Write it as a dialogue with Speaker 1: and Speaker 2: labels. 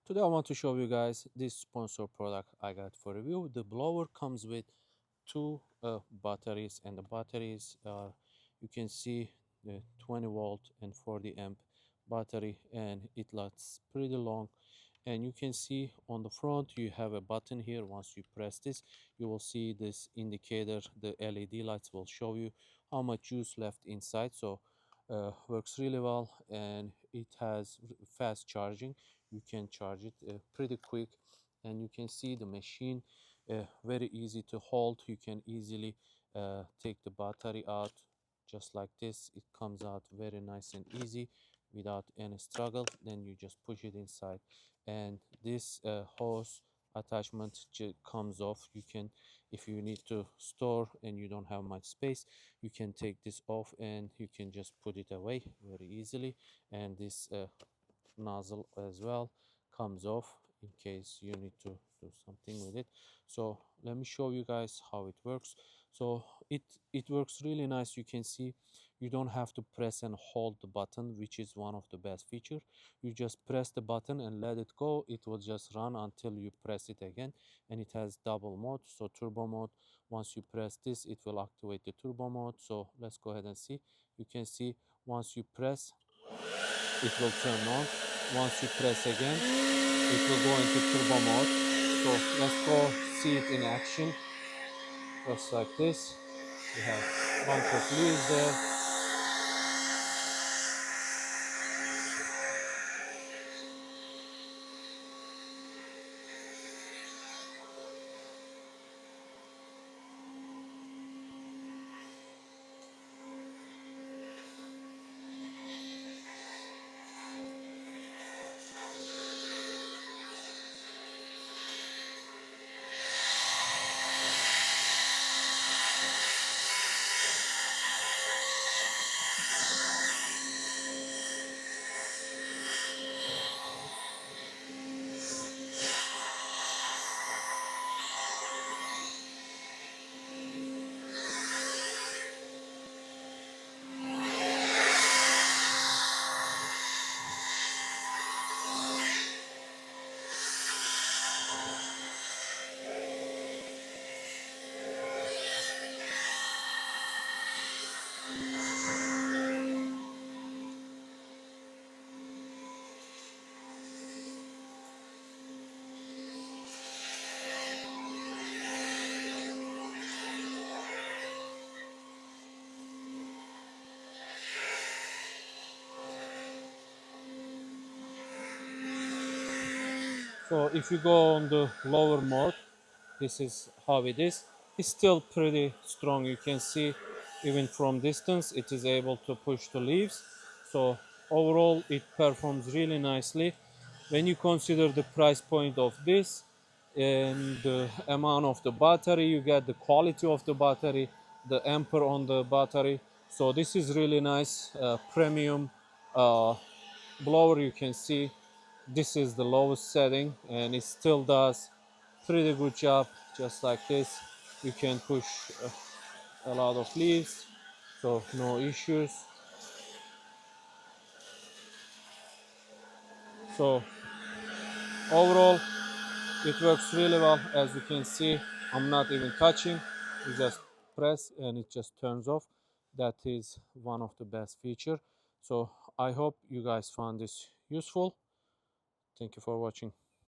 Speaker 1: Today I want to show you guys this sponsor product I got for review. The blower comes with two batteries, and the batteries are, you can see, the 20-volt and 40 amp battery, and it lasts pretty long. And you can see on the front you have a button here. Once you press this, you will see this indicator. The LED lights will show you how much juice left inside. So works really well, and it has fast charging. You can charge it pretty quick, and you can see the machine very easy to hold. You can easily take the battery out just like this. It comes out very nice and easy without any struggle. Then you just push it inside, and this hose attachment comes off. You can, if you need to store and you don't have much space, you can take this off and you can just put it away very easily. And this nozzle as well comes off in case you need to do something with it. So let me show you guys how it works. So it works really nice. You can see you don't have to press and hold the button, which is one of the best feature. You just press the button and let it go. It will just run until you press it again. And it has double mode, so turbo mode. Once you press this, it will activate the turbo mode. So let's go ahead and see. You can see once you press, it will turn on. Once you press again, it will go into turbo mode. So let's go see it in action. Just like this. We have a bunch of leaves there. So if you go on the lower mode, this is how it is. It's still pretty strong. You can see even from distance it is able to push the leaves. So overall it performs really nicely. When you consider the price point of this and the amount of the battery, you get the quality of the battery, the ampere on the battery. So this is really nice premium blower. You can see this is the lowest setting and it still does pretty good job. Just like this, you can push a lot of leaves, so no issues. So overall it works really well. As you can see, I'm not even touching. You just press and it just turns off. That is one of the best feature. So I hope you guys found this useful. Thank you for watching.